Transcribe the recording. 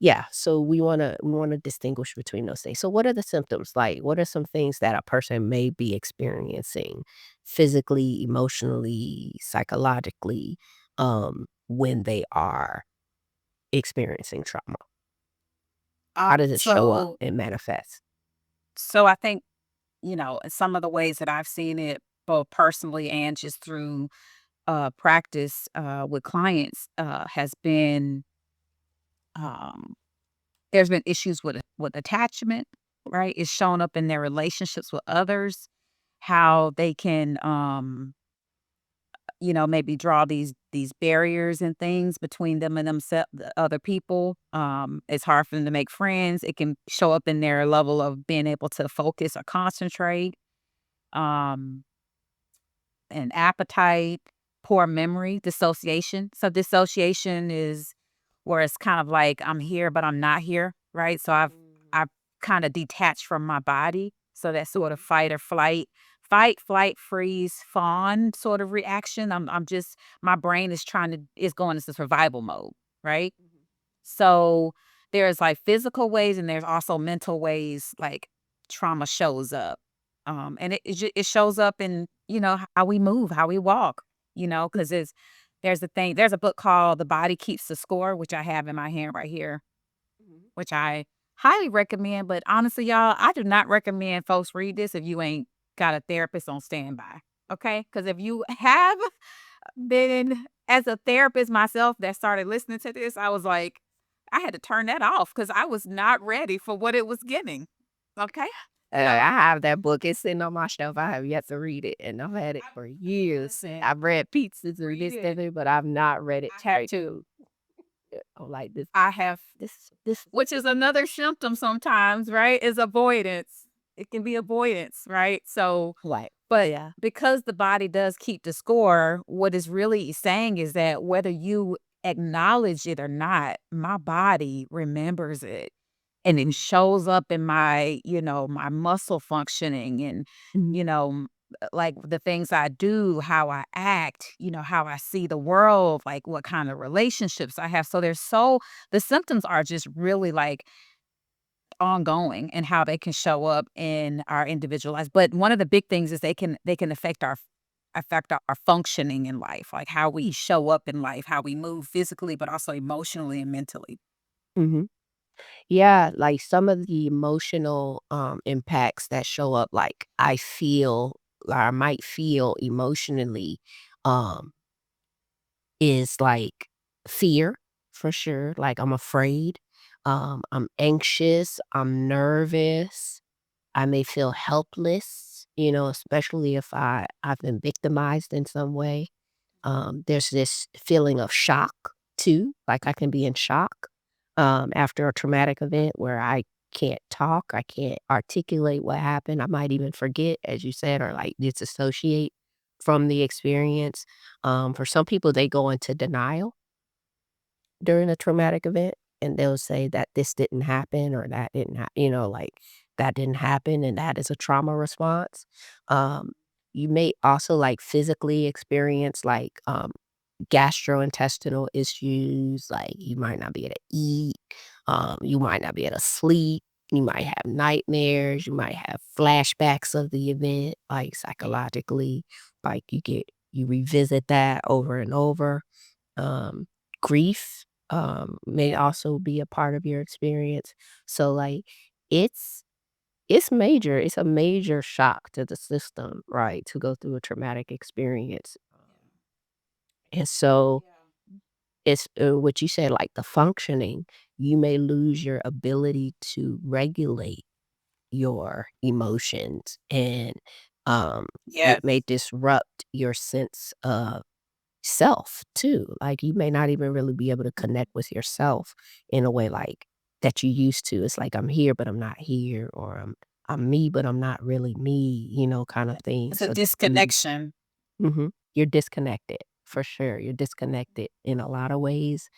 Yeah, so we wanna distinguish between those things. So what are the symptoms like? What are some things that a person may be experiencing physically, emotionally, psychologically, when they are experiencing trauma? How does it show up So and manifest? so I think, some of the ways that I've seen it both personally and just through practice with clients has been um there's been issues with attachment, right? It's shown up in their relationships with others, how they can maybe draw these barriers and things between them and themselves, the other people. It's hard for them to make friends. It can show up in their level of being able to focus or concentrate. Um, and appetite, poor memory, dissociation. So dissociation is where it's kind of like I'm here, but I'm not here, right? So I've kind of detached from my body. So that sort of fight, flight, freeze, fawn sort of reaction. I'm just my brain is going into survival mode, right? So there's like physical ways and there's also mental ways like trauma shows up. And it shows up in, how we move, how we walk, because there's a book called The Body Keeps the Score, which I have in my hand right here, Mhm. which I highly recommend. But honestly, y'all, I do not recommend folks read this if you ain't got a therapist on standby. Okay. Because if you have been as a therapist myself that started listening to this, I was like, I had to turn that off because I was not ready for what it was getting. Okay. I So have that book, it's sitting on my shelf, I have yet to read it, and I've had it I for years. listen, I've read pieces or read this, it. that, that, but I've not read it I have straight to. through. Yeah, I'm like, I have, this which is another symptom sometimes, right? Is avoidance. It can be avoidance, right? So, like, but yeah. because the body does keep the score, what it's really saying is that whether you acknowledge it or not, my body remembers it and it shows up in my muscle functioning and, Mhm. like the things I do, how I act, how I see the world, like what kind of relationships I have. So the symptoms are just really like ongoing and how they can show up in our individual lives. But one of the big things is they can affect our functioning in life, like how we show up in life, how we move physically, but also emotionally and mentally. Mhm. Yeah, like some of the emotional impacts that show up, like I feel or I might feel emotionally, um, is like fear for sure. Like I'm afraid, I'm anxious, I'm nervous, I may feel helpless, especially if I've been victimized in some way. There's this feeling of shock too, like I can be in shock after a traumatic event where I can't talk, I can't articulate what happened. I might even forget, as you said, or like disassociate from the experience. For some people, they go into denial during a traumatic event and they'll say that this didn't happen or that didn't like that didn't happen and that is a trauma response. Um, you may also like physically experience like gastrointestinal issues, like you might not be able to eat, you might not be able to sleep, you might have nightmares, you might have flashbacks of the event, like psychologically, like you revisit that over and over. Um, Grief may also be a part of your experience. So like it's it's major. It's a major shock to the system, right, to go through a traumatic experience. And so it's, what you said, like, the functioning, you may lose your ability to regulate your emotions, and, it may Yes. disrupt your sense of self too. Like, you may not even really be able to connect with yourself in a way, like, that you used to. It's like, "I'm here, but I'm not here," or, I'm me, but I'm not really me," kinda thing. It's a So disconnection. mhm. You're disconnected, for sure. You're disconnected in a lot of ways.